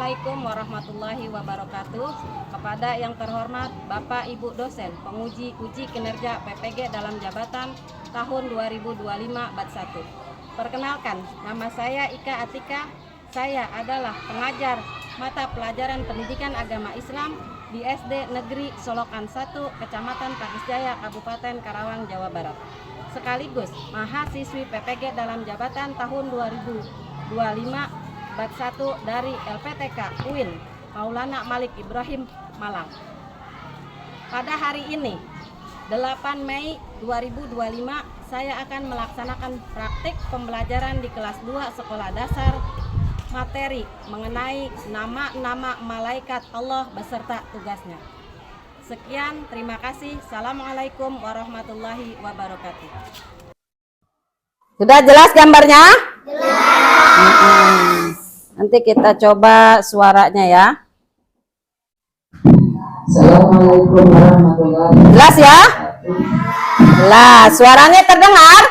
Assalamualaikum warahmatullahi wabarakatuh. Kepada yang terhormat Bapak Ibu dosen penguji uji kinerja PPG dalam jabatan tahun 2025 Bat 1. Perkenalkan, nama saya Ika Atika. Saya adalah pengajar mata pelajaran pendidikan agama Islam di SD Negeri Solokan 1, Kecamatan Pakisjaya, Kabupaten Karawang, Jawa Barat. Sekaligus mahasiswi PPG dalam jabatan tahun 2025 Bat 1 dari LPTK UIN Maulana Malik Ibrahim, Malang. Pada hari ini 8 Mei 2025 saya akan melaksanakan praktik pembelajaran di kelas 2 sekolah dasar materi mengenai nama-nama malaikat Allah beserta tugasnya. Sekian, terima kasih. Assalamualaikum warahmatullahi wabarakatuh. Sudah jelas gambarnya? Jelas. Nanti kita coba suaranya ya. Assalamualaikum warahmatullahi wabarakatuh. Jelas ya? Jelas. Suaranya terdengar?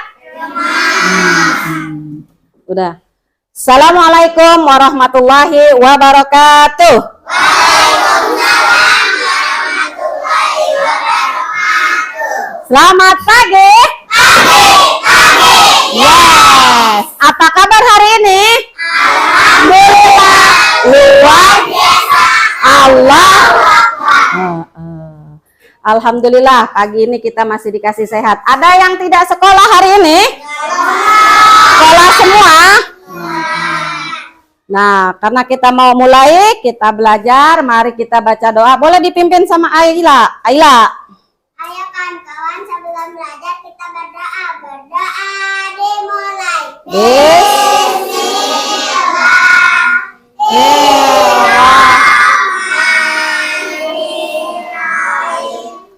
Udah. Assalamualaikum warahmatullahi wabarakatuh. Waalaikumsalam warahmatullahi wabarakatuh. Selamat pagi. Yes. Apa kabar hari ini? Alhamdulillah. Luar biasa. Allah. Alhamdulillah pagi ini kita masih dikasih sehat. Ada yang tidak sekolah hari ini? Sekolah semua? Nah, karena kita mau mulai, kita belajar, mari kita baca doa. Boleh dipimpin sama Aila. Aila. Ayo kawan-kawan, sebelum belajar kita berdoa. Berdoa dimulai. Bismillahirrahmanirrahim.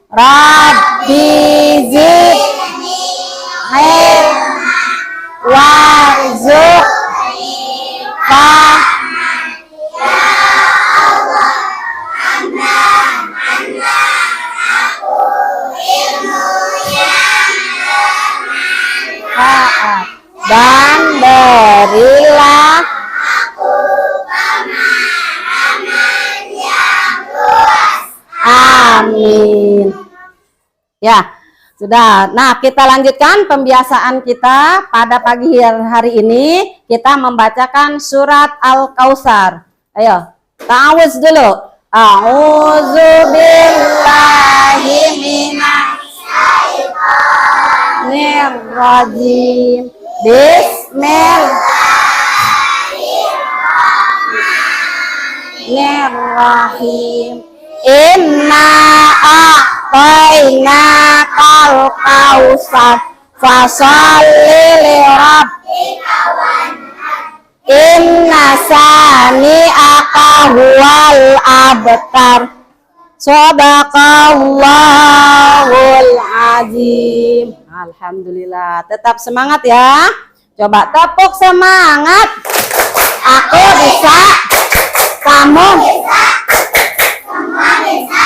Rabbi zidni ilman warzuqni fahman. Ya Allah, tambah aku ilmu yang bermanfaat dan berilah aku pemahaman yang luas. Amin. Ya, sudah. Nah, kita lanjutkan pembiasaan kita pada pagi hari ini. Kita membacakan surat Al-Kautsar. Ayo, ta'awudz dulu. A'udzu billahi minasyaitonir rajim. Bismillahirrahmanirrahim. Inna a'tainakal kautsar fasholli lirabbika wanhar. Inna sani'aka huwal abtar. Shadaqallahul azim. Alhamdulillah. Tetap semangat ya. Coba tepuk semangat. Aku bisa. Kamu bisa. Semua bisa.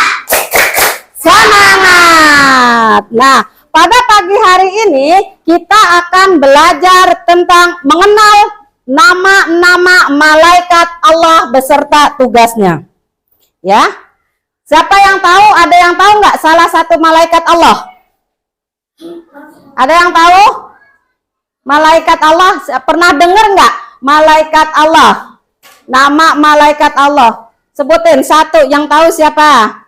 Semangat. Nah, pada pagi hari ini kita akan belajar tentang mengenal nama-nama malaikat Allah beserta tugasnya. Ya. Siapa yang tahu? Ada yang tahu nggak salah satu malaikat Allah? Ada yang tahu? Malaikat Allah, pernah dengar nggak malaikat Allah? Nama malaikat Allah. Sebutin satu yang tahu siapa?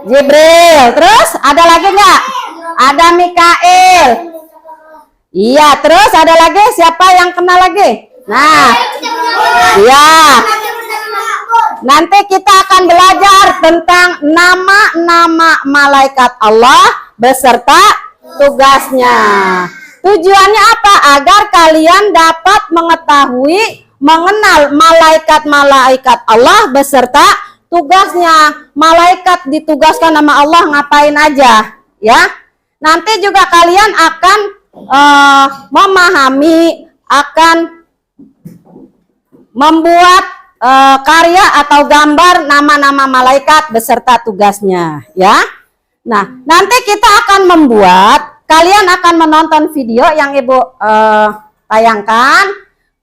Jibril. Terus ada lagi nggak? Ada Mikail. Iya. Terus ada lagi siapa yang kenal lagi? Nah, iya. Nanti kita akan belajar tentang nama-nama malaikat Allah beserta tugasnya. Tujuannya apa? Agar kalian dapat mengetahui, mengenal malaikat-malaikat Allah beserta tugasnya. Malaikat ditugaskan sama Allah ngapain aja, ya. Nanti juga kalian akan memahami, akan membuat karya atau gambar nama-nama malaikat beserta tugasnya, ya. Nah, nanti kita akan membuat, kalian akan menonton video yang Ibu tayangkan.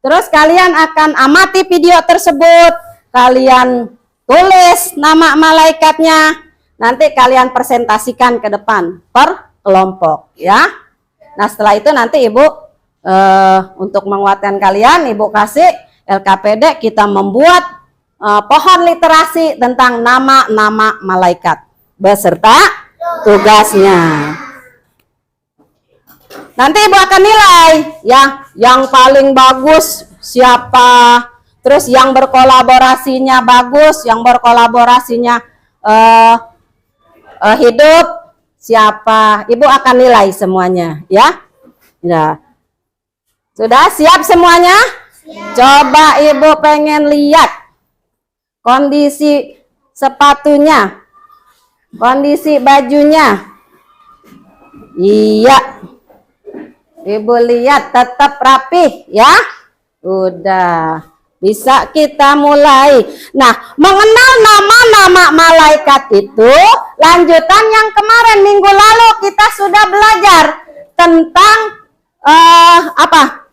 Terus kalian akan amati video tersebut, kalian tulis nama malaikatnya, nanti kalian presentasikan ke depan per kelompok ya. Nah setelah itu nanti Ibu untuk menguatkan kalian, Ibu kasih LKPD, kita membuat pohon literasi tentang nama-nama malaikat beserta tugasnya. Nanti Ibu akan nilai ya, yang paling bagus siapa, terus yang berkolaborasinya bagus, yang berkolaborasinya hidup siapa. Ibu akan nilai semuanya ya. Ya. Sudah siap semuanya? Siap. Coba Ibu pengen lihat kondisi sepatunya, kondisi bajunya. Iya. Ibu lihat tetap rapih ya. Udah bisa kita mulai. Nah, mengenal nama-nama malaikat itu lanjutan yang kemarin minggu lalu kita sudah belajar tentang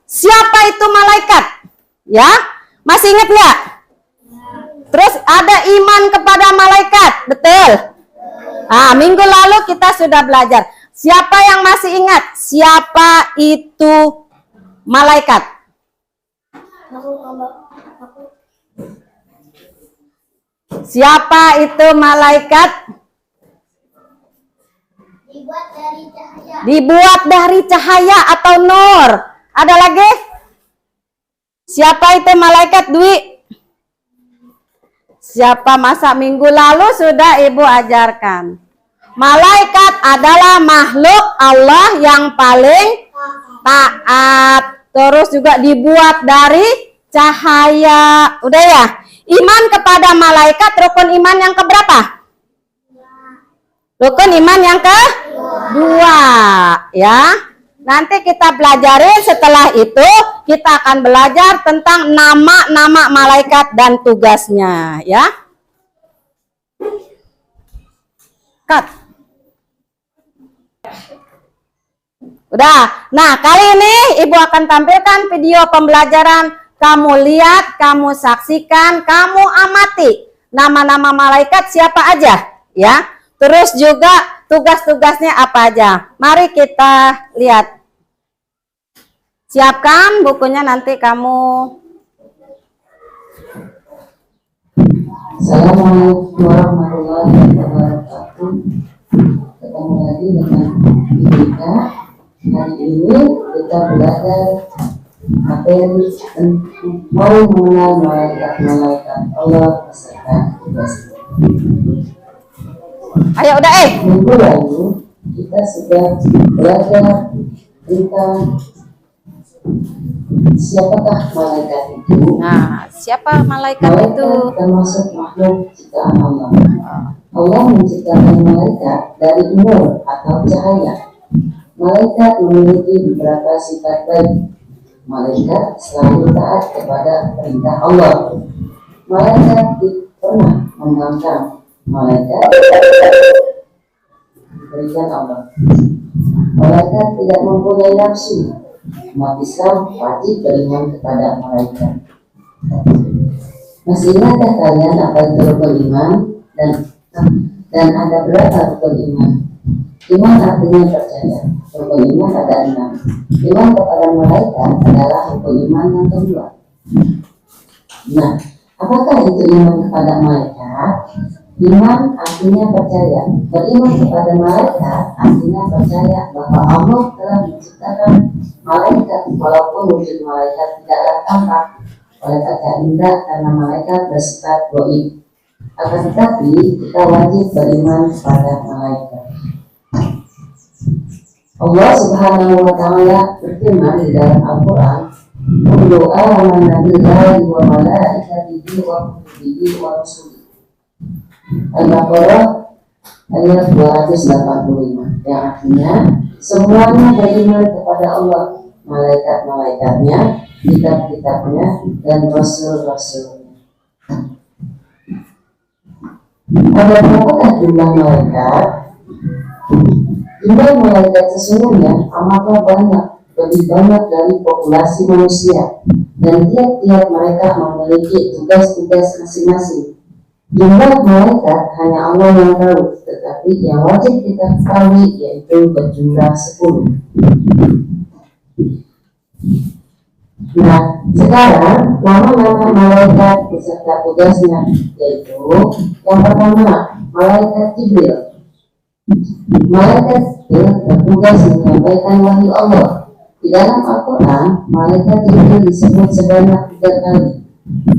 siapa itu malaikat ya. Masih ingat nggak? Terus ada iman kepada malaikat, betul? Minggu lalu kita sudah belajar. Siapa yang masih ingat siapa itu malaikat? Siapa itu malaikat? Dibuat dari cahaya. Dibuat dari cahaya atau nur. Ada lagi? Siapa itu malaikat, Dwi? Siapa masa minggu lalu sudah Ibu ajarkan. Malaikat adalah makhluk Allah yang paling taat. Terus juga dibuat dari cahaya. Udah ya? Iman kepada malaikat rukun iman yang keberapa? Rukun iman yang kedua ya. Nanti kita pelajarin, setelah itu kita akan belajar tentang nama-nama malaikat dan tugasnya ya. Cut. Udah. Nah, kali ini Ibu akan tampilkan video pembelajaran. Kamu lihat, kamu saksikan, kamu amati nama-nama malaikat siapa aja ya. Terus juga tugas-tugasnya apa aja. Mari kita lihat. Siapkan bukunya, nanti kamu. Assalamualaikum warahmatullahi wabarakatuh. Ketemu lagi dengan kita. Hari ini kita belajar materi mau mengenal malaikat Allah beserta tugasnya. Ayo udah Minggu lalu kita sudah belajar tentang siapakah malaikat itu. Nah, siapa malaikat itu? Termasuk makhluk ciptaan Allah. Allah menciptakan malaikat dari nur atau cahaya. Malaikat memiliki beberapa sifat baik. Malaikat selalu taat kepada perintah Allah. Malaikat pernah membangkang. Malaikat diberikan Allah. Malaikat tidak mempunyai nafsu. Umat Islam wajib beriman kepada malaikat. Masih ingatkah kalian apa itu rukun iman dan ada berapa rukun iman? Iman artinya percaya. Rukun iman ada 6. Iman kepada malaikat adalah rukun iman yang kedua. Nah, apakah itu iman kepada malaikat? Iman artinya percaya. Beriman kepada malaikat artinya percaya bahwa Allah telah menciptakan malaikat, walaupun wujud malaikat tidaklah tampak oleh kaca indera karena malaikat bersifat gaib. Akan tetapi kita wajib beriman kepada malaikat. Allah Subhanahu wa Ta'ala berfirman di dalam Al-Quran, "Kullu amana billahi wa malaikatihi wa kutubihi wa rusulihi." Al-Baqarah ayat 285, yang artinya semuanya beriman kepada Allah, malaikat-malaikatnya, kitab-kitabnya, dan rasul-rasulnya. Ada berapakah jumlah malaikat? Jumlah malaikat sesungguhnya amatlah banyak lebih banyak dari populasi manusia, dan tiap-tiap mereka memiliki tugas-tugas masing-masing. Jumlah malaikat hanya Allah yang tahu, tetapi yang wajib kita ketahui yaitu berjumlah 10. Nah, sekarang nama-nama malaikat beserta tugasnya, yaitu yang pertama, malaikat Jibril. Malaikat Jibril bertugas menyampaikan wahyu Allah. Di dalam Al-Quran, malaikat Jibril disebut sebanyak 3 kali.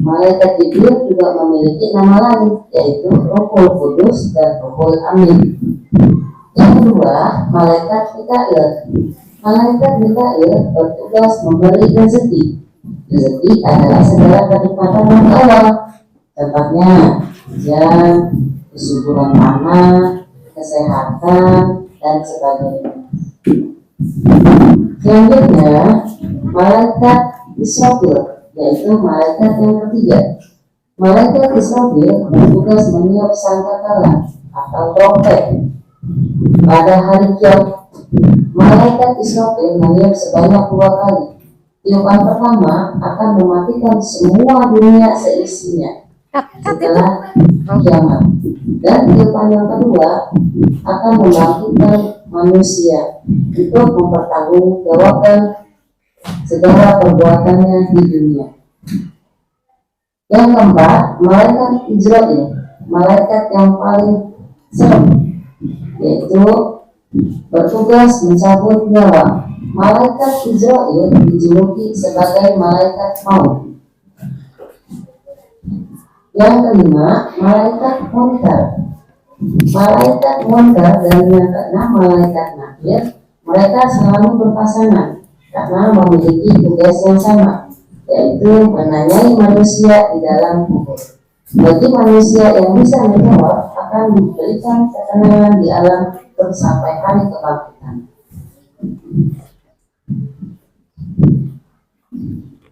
Malaikat Jibril juga memiliki nama lain, yaitu Ruhul Kudus dan Ruhul Amin. Yang kedua, malaikat Mikail. Malaikat Mikail bertugas memberi rezeki. Rezeki adalah segala kenikmatan dari Allah. Contohnya, hujan, kesuburan tanah, kesehatan, dan sebagainya. Selanjutnya, malaikat Israfil, yaitu malaikat yang ketiga. Malaikat Israfil bertugas meniup sangkakala atau trompet. Pada hari kiamat, malaikat Israfil meniup sebanyak 2 kali. Tiupan pertama akan mematikan semua dunia seisinya setelah kiamat, dan tiupan yang kedua akan membangkitkan manusia untuk mempertanggungjawabkan segala perbuatannya di dunia. Yang keempat, malaikat Israel, malaikat yang paling serem, yaitu bertugas mencabut nyawa. Malaikat Israel dijuluki sebagai malaikat maut. Yang kelima, malaikat Munkar. Malaikat Munkar dan yang keenam malaikat Nakir, mereka selalu berpasangan karena memiliki tugas yang sama, yaitu menanyai manusia di dalam kubur. Bagi manusia yang bisa menjawab, akan diberikan ketenangan di alam kubur sampai hari kebangkitan.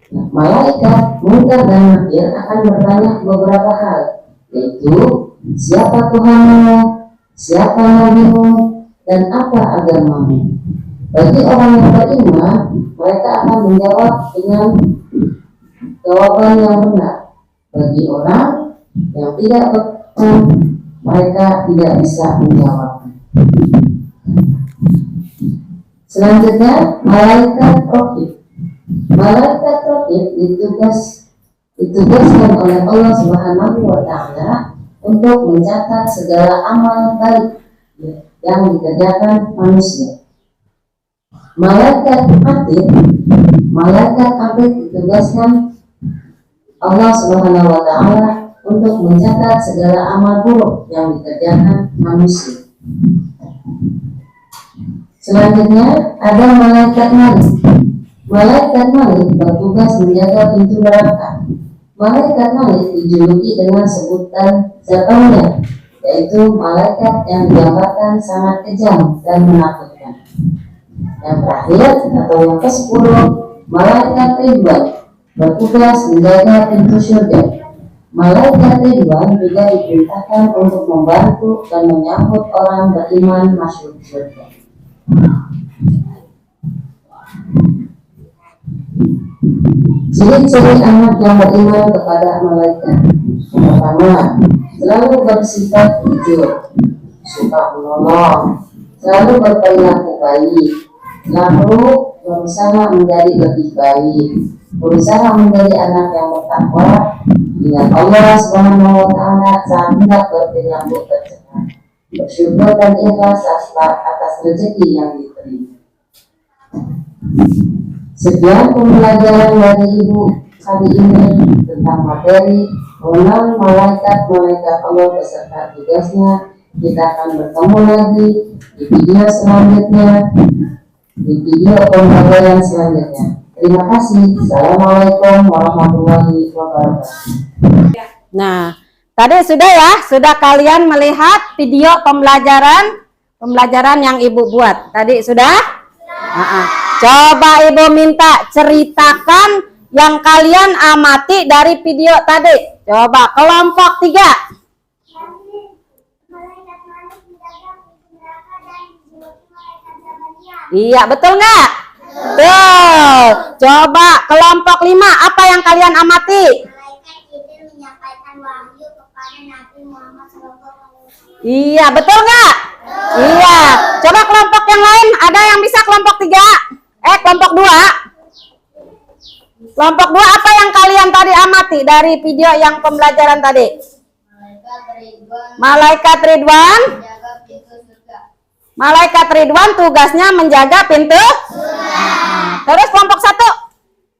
Malaikat Munkar dan Nakir akan bertanya beberapa hal, yaitu siapa Tuhanmu, siapa nabimu, dan apa agamamu. Bagi orang yang beriman, mereka akan menjawab dengan jawaban yang benar. Bagi orang yang tidak beriman, mereka tidak bisa menjawab. Selanjutnya, malaikat Raqib. Malaikat Raqib ditugaskan oleh Allah Subhanahu wa Ta'ala untuk mencatat segala amal baik yang dikerjakan manusia. Malaikat Atid ditugaskan Allah Subhanahu wa Ta'ala untuk mencatat segala amal buruk yang dikerjakan manusia. Selanjutnya ada malaikat Malik. Malaikat Malik bertugas menjaga pintu neraka. Malaikat Malik dijuluki dengan sebutan zataunya, yaitu malaikat yang digambarkan sangat kejam dan menakutkan. Yang terakhir atau yang ke-10, malaikat Ridwan bertugas menjaga pintu surga. Malaikat Ridwan juga diperintahkan untuk membantu dan menyambut orang beriman masuk surga. Ciri-ciri anak yang beriman kepada malaikat. Pertama, selalu bersifat jujur, suka menolong, selalu berperilaku baik, lalu berusaha menjadi lebih baik, berusaha menjadi anak yang bertakwa, ingat Allah Subhanahu wa Ta'ala saat hendak berperilaku tercela, bersyukur dan ikhlas atas rezeki yang diterima. Sekian pembelajaran dari Ibu kali ini tentang materi mengenal malaikat-malaikat Allah beserta tugasnya. Kita akan bertemu lagi di video selanjutnya, di video pembelajaran selanjutnya. Terima kasih. Assalamualaikum warahmatullahi wabarakatuh. Nah, tadi sudah kalian melihat video pembelajaran yang Ibu buat. Tadi sudah? Coba Ibu minta ceritakan yang kalian amati dari video tadi. Coba kelompok 3. Iya, betul nggak? Tuh, coba kelompok 5 apa yang kalian amati? Malaikat Jibril menyampaikan wahyu kepada Nabi Muhammad SAW. Iya, betul nggak? Iya. Coba kelompok yang lain, ada yang bisa kelompok 3? Kelompok 2. Kelompok 2 apa yang kalian tadi amati dari video yang pembelajaran tadi? Malaikat Ridwan. Malaikat Ridwan tugasnya menjaga pintu. Terus kelompok 1,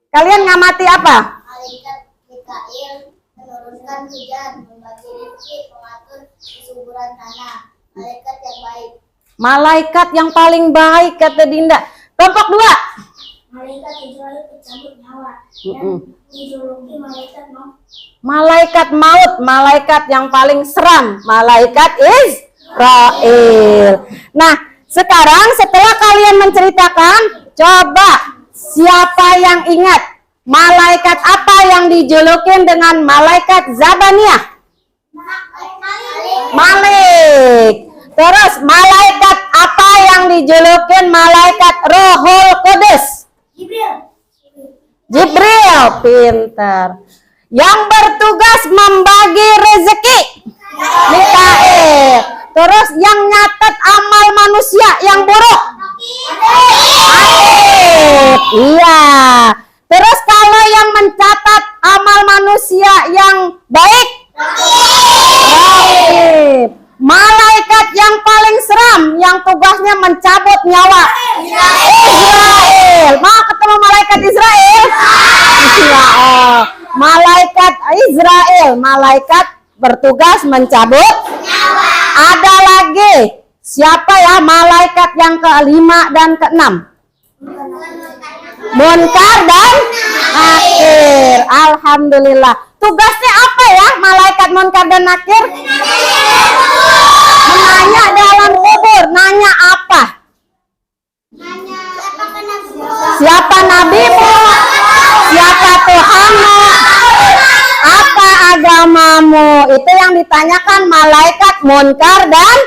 kalian ngamati apa? Malaikat Mikail menurunkan hujan, membagi rezeki, mengatur kesuburan tanah. Malaikat yang baik. Malaikat yang paling baik kata Dinda. Kelompok 2. Malaikat Israel pencabut nyawa dan dijuluki malaikat maut. Malaikat maut, malaikat yang paling seram, malaikat Israel. Nah, sekarang setelah kalian menceritakan, coba siapa yang ingat malaikat apa yang dijulukin dengan malaikat Zabaniyah? Malik. Terus malaikat apa yang dijulukin malaikat Rohul Kudus? Jibril, pintar. Yang bertugas membagi rezeki, Mikail. Terus yang nyatet amal manusia yang buruk, Arif. Iya. Terus kalau yang mencatat amal manusia yang baik, Arif. Malaikat yang paling seram yang tugasnya mencabut nyawa, Israel. Mau ketemu malaikat Israel? Iya. Malaikat Israel, malaikat bertugas mencabut nyawa. Ada lagi siapa ya malaikat yang ke-5 dan ke-6? Munkar dan Nakir. Alhamdulillah. Tugasnya apa ya malaikat Munkar dan Nakir? Menanya dalam kubur. Nanya apa? Siapa nabimu? Siapa Tuhanmu? Apa agamamu? Itu yang ditanyakan malaikat Munkar dan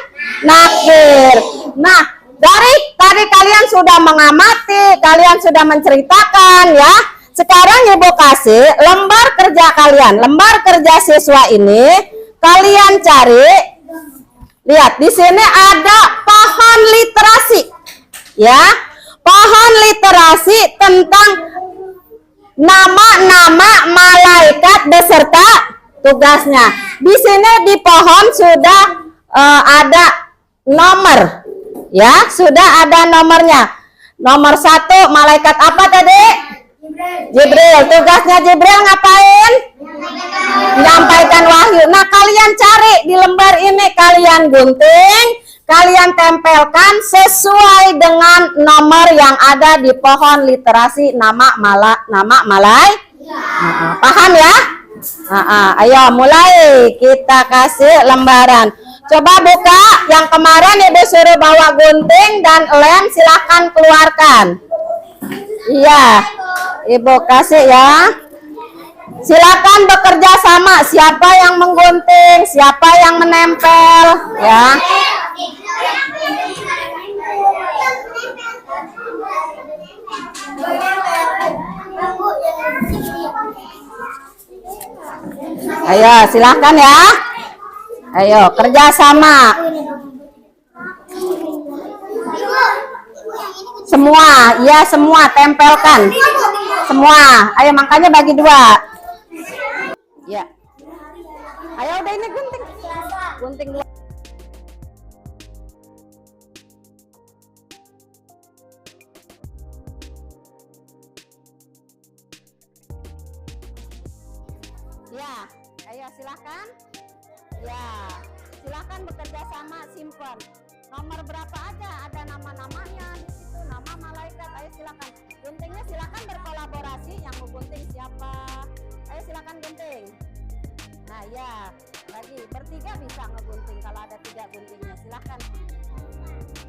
Nakir. Nah, dari tadi kalian sudah mengamati, kalian sudah menceritakan ya. Sekarang Ibu kasih lembar kerja kalian, lembar kerja siswa ini kalian cari. Lihat di sini ada pohon literasi, ya, pohon literasi tentang nama-nama malaikat beserta tugasnya. Di sini di pohon sudah ada nomor, ya, sudah ada nomornya. Nomor 1 malaikat apa tadi? Jibril. Tugasnya Jibril ngapain? Menyampaikan wahyu. Nah, kalian cari di lembar ini, kalian gunting, kalian tempelkan sesuai dengan nomor yang ada di pohon literasi nama malaikat. Paham ya? Ayo mulai, kita kasih lembaran. Coba buka, yang kemarin Ibu suruh bawa gunting dan lem, silahkan keluarkan. Iya, Ibu kasih ya. Silakan bekerja sama, siapa yang menggunting, siapa yang menempel, ya. Ayo, silahkan ya. Ayo, kerja sama. Semua, ya semua tempelkan. Semua. Ayo, makanya bagi 2. Ya. Ayo udah ini gunting. Gunting dulu. Ya, ayo silahkan. Ya, silahkan bekerja sama, simpan. Nomor berapa aja, ada nama-namanya di situ, nama malaikat. Ayo silakan. Guntingnya silakan berkolaborasi, yang mau gunting siapa. Ayo silakan gunting. Nah ya, lagi bertiga bisa ngegunting kalau ada 3 guntingnya. Silakan.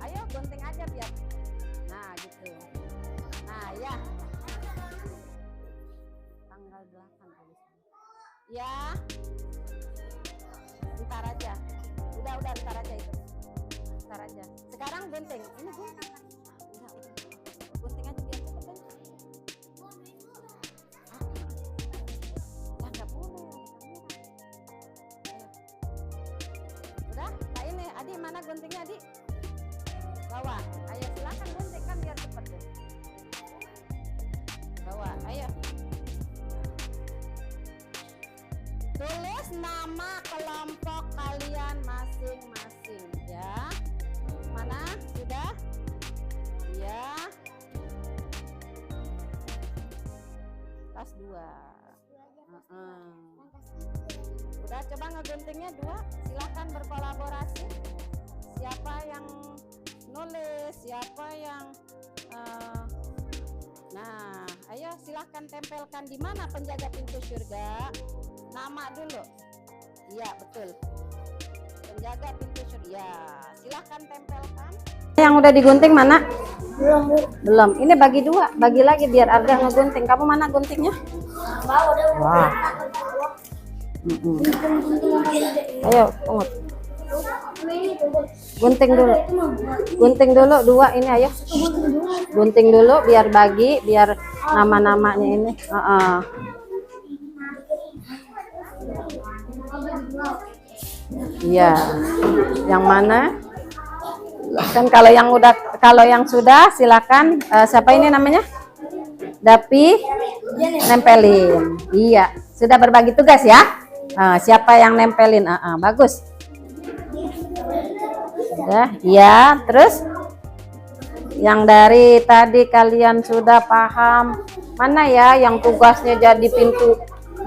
Ayo gunting aja biar. Nah gitu. Nah ya. Tanggal 8 tulisannya. Ya. Ntar aja. Udah ntar aja itu. Ntar aja. Sekarang gunting. Ini gunting. Udah. Gunting aja biar cepet. Adik, mana guntingnya, Adik? Bawa. Ayo silakan gunting kan biar cepet deh. Bawa, ayo. Tulis nama kelompok kalian masing-masing ya. Mana? Sudah? Ya. Kelas 2. Udah, coba ngeguntingnya 2. Silahkan berkolaborasi. Siapa yang nulis, siapa yang nah, ayo silahkan tempelkan di mana penjaga pintu surga. Nama dulu. Iya, betul. Penjaga pintu surga. Ya, silahkan tempelkan. Yang udah digunting mana? Belum, Bu. Belum. Ini bagi 2, bagi lagi biar Arga ngegunting. Kamu mana guntingnya? Wah. Ayo, pungut. Gunting dulu. Gunting dulu 2 ini, ayo. Gunting dulu biar bagi, biar nama-namanya ini. Iya. Yang mana? Kan kalau yang sudah silakan siapa ini namanya? Dapi nempelin. Iya, sudah berbagi tugas ya. Siapa yang nempelin? Bagus. Sudah, iya. Terus yang dari tadi kalian sudah paham mana ya yang tugasnya jadi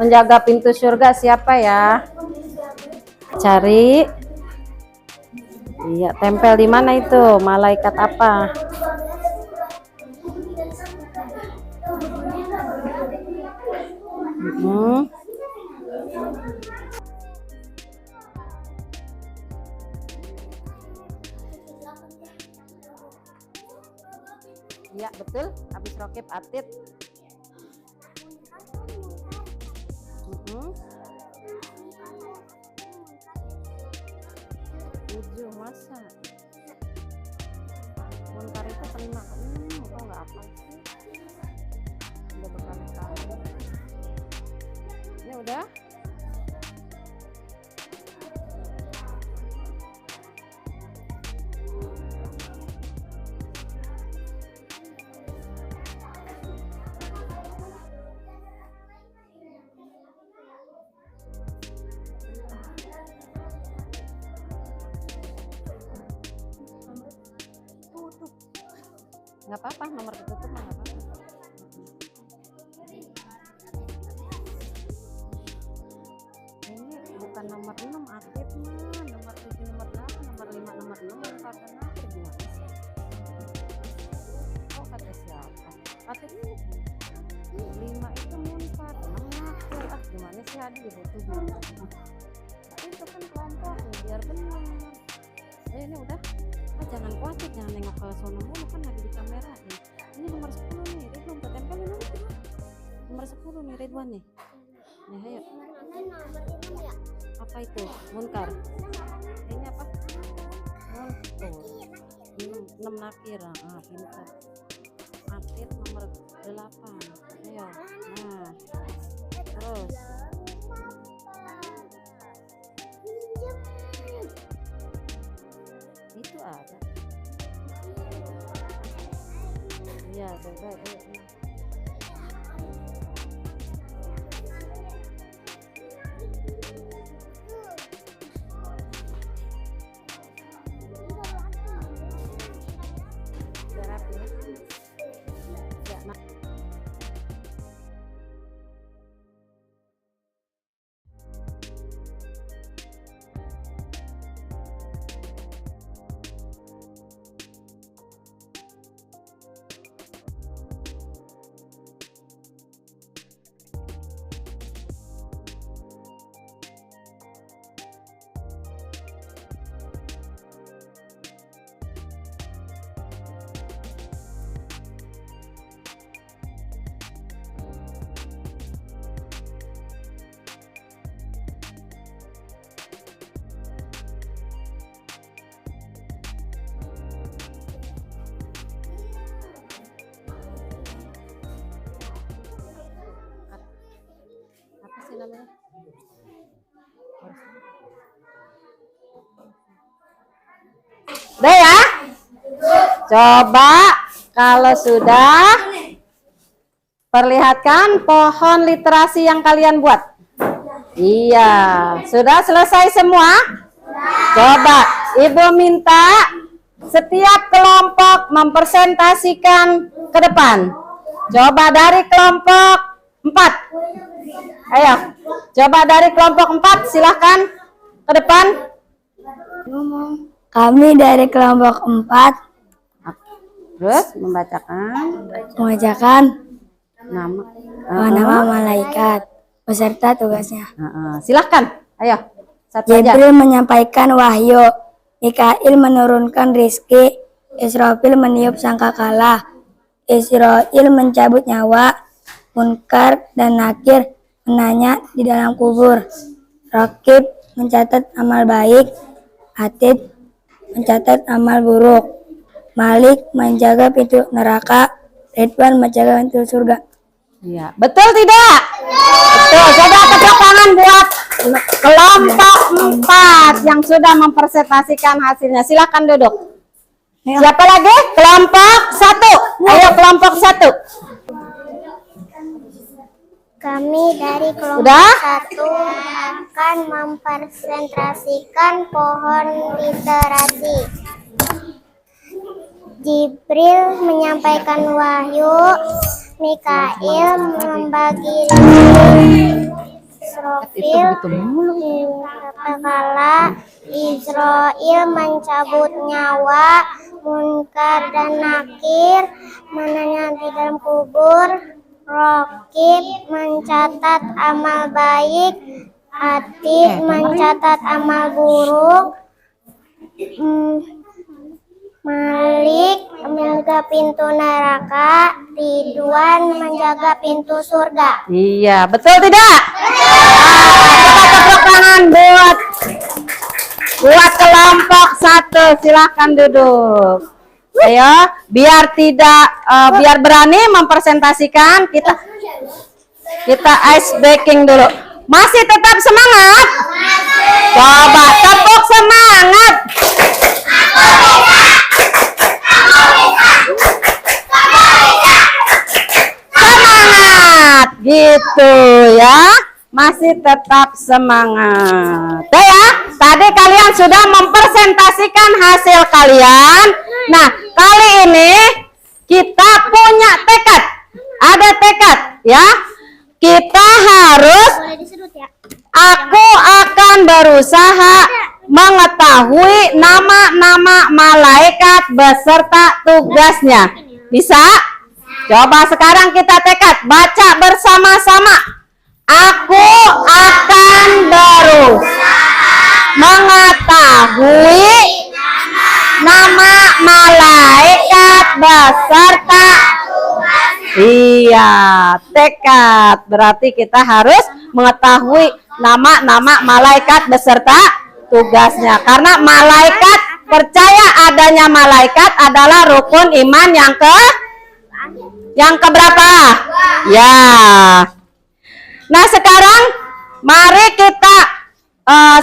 menjaga pintu surga siapa ya? Cari. Iya, tempel di mana itu? Malaikat apa? Iya, betul. Habis rokib atid. 7 masa. Munkar itu terima. Kok nggak apa sih? Udah berkali-kali. Ini udah. Nggak apa-apa, nomor tertutup nggak apa-apa. Ini bukan nomor 6 aktif mah, nomor 7, nomor 8, nomor 5, nomor 6 karena aktif gimana sih? Oh, kata siapa? Aktif ini 5 itu munkar, 6 aktif. Gimana sih Adi butuh itu kan kelompok biar benar. Ini udah. Jangan khawatir, jangan nengok ke sono mulu kan lagi di kamera nih. Ini nomor 10 nih, Ridwan tempelin aja. Nomor 10 nih Ridwan nih. Nih ayo. Apa itu? Munkar. Ini apa? Munkar. 6 nakir. Pintar. Nakir nomor 8. Ayo. Nah. Terus. Itu ada. Iya, baik. Udah ya? Coba kalau sudah, perlihatkan pohon literasi yang kalian buat. Iya, sudah selesai semua? Coba Ibu minta setiap kelompok mempresentasikan ke depan. Coba dari kelompok 4. Ayo, coba dari kelompok 4, silahkan ke depan. Kami dari kelompok 4 Terus membacakan mengajarkan nama. nama malaikat beserta tugasnya. Silahkan, ayo. Satu aja. Jibril menyampaikan wahyu, Mikail menurunkan rizki, Israfil meniup sangkakala, Israil mencabut nyawa, Munkar dan Nakir menanya di dalam kubur, Raqib mencatat amal baik, Atid mencatat amal buruk, Malik menjaga pintu neraka, Ridwan menjaga pintu surga. Iya, betul tidak? Betul. Coba tepuk tangan buat kelompok 4 yang sudah mempresentasikan hasilnya. Silakan duduk. Siapa lagi? Kelompok 1. Ayo kelompok 1. Kami dari kelompok Udah? 1 akan mempresentasikan pohon literasi. Jibril menyampaikan wahyu, Mikail membagi Israfil kepala, Israil mencabut nyawa, Munkar dan Nakir menanya di dalam kubur, Raqib mencatat amal baik, Atid mencatat amal buruk, Malik menjaga pintu neraka, Ridwan menjaga pintu surga. Iya, betul tidak? Coba tepuk tangan buat kelompok 1. Silakan duduk. Ayo, biar berani mempresentasikan, kita ice breaking dulu. Masih tetap semangat? Coba tepuk semangat. Semangat gitu ya, masih tetap semangat. Udah ya, tadi kalian sudah mempresentasikan hasil kalian. Nah, kali ini kita punya tekad, ada tekad ya. Kita harus, aku akan berusaha mengetahui nama-nama malaikat beserta tugasnya. Bisa? Coba sekarang kita tekad, baca bersama-sama. Aku akan berusaha mengetahui nama malaikat beserta tugasnya. Iya, tekad. Berarti kita harus mengetahui nama-nama malaikat beserta tugasnya. Karena malaikat, percaya adanya malaikat adalah rukun iman yang keberapa? Ya. Nah, sekarang mari kita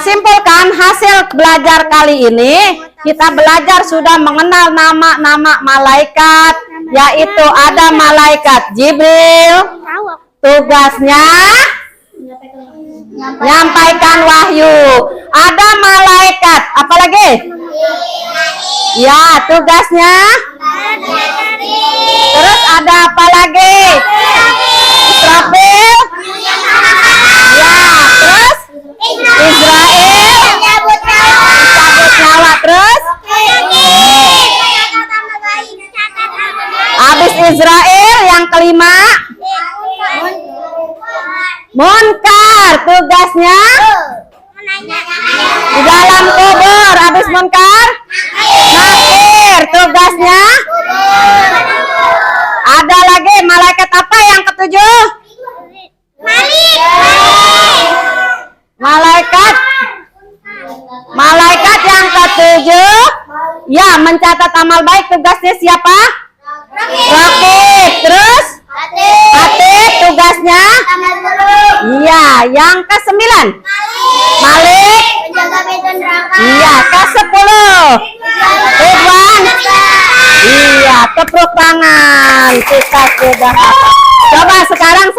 simpulkan hasil belajar kali ini. Kita belajar sudah mengenal nama-nama malaikat, yaitu ada malaikat Jibril, tugasnya menyampaikan wahyu. Ada malaikat apa lagi? Ya, tugasnya. Terus ada apa lagi? Israfil. Ya, terus Israel mencabut nyawa. Terus habis Israel yang kelima Munkar, tugasnya di dalam kubur. Habis Munkar Nakir, tugasnya. Ada lagi malaikat apa yang ketujuh? Malaikat yang ketujuh, ya, mencatat amal baik. Tugasnya siapa? Raqib. Terus Atid, tugasnya. Iya, yang ke-9 Malik. Iya, ke-10 tepuk tangan. Kita sudah hafal. Coba sekarang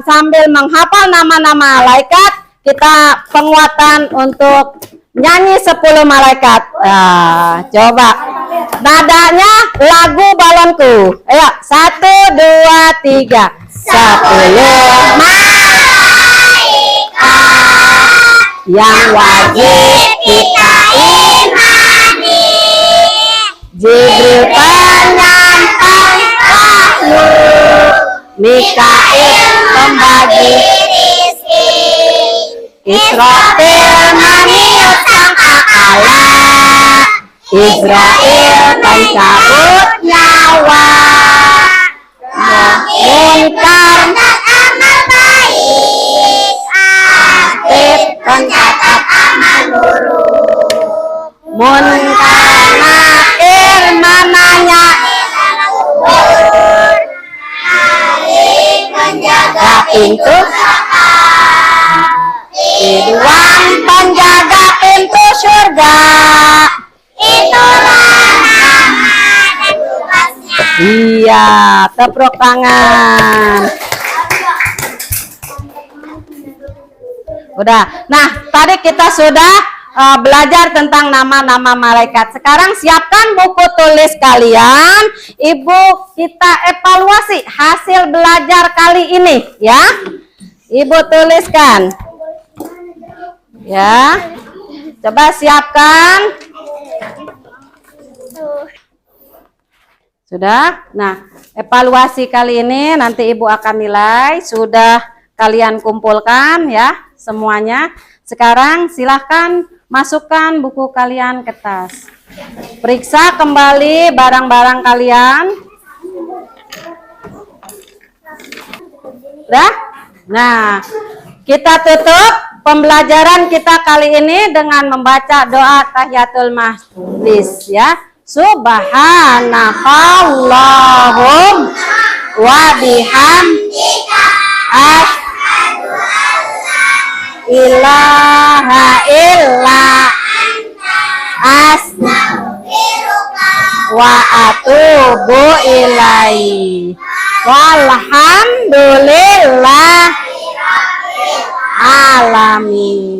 sambil menghafal nama-nama malaikat, kita penguatan untuk nyanyi 10 malaikat. Nah, coba nadanya lagu balonku. Ayo 1, 2, 3. 10 malaikat yang wajib kita imani. Jibril penyampai wahyu, Mikail pembagi rezeki, Israfil meniup sangkakala, Israel pencabut nyawa, Munkar amal baik, Atib pencatat amal buruk, Munkar nakir mananya menjaga pintu Ridwan penjaga pintu surga. Itulah nama dan tugasnya. Iya, tepuk tangan. Udah. Nah, tadi kita sudah belajar tentang nama-nama malaikat. Sekarang siapkan buku tulis kalian. Ibu kita evaluasi hasil belajar kali ini ya. Ibu tuliskan. Ya. Coba siapkan. Sudah? Nah, evaluasi kali ini nanti Ibu akan nilai. Sudah kalian kumpulkan ya semuanya. Sekarang silahkan masukkan buku kalian ke tas. Periksa kembali barang-barang kalian. Udah? Nah, kita tutup pembelajaran kita kali ini dengan membaca doa tahiyatul majlis ya. Subhanakallahum wa bihamdika asyhadu an la ilaha illa astaghfiruka wa atubu ilaihi. Walhamdulillah alamin.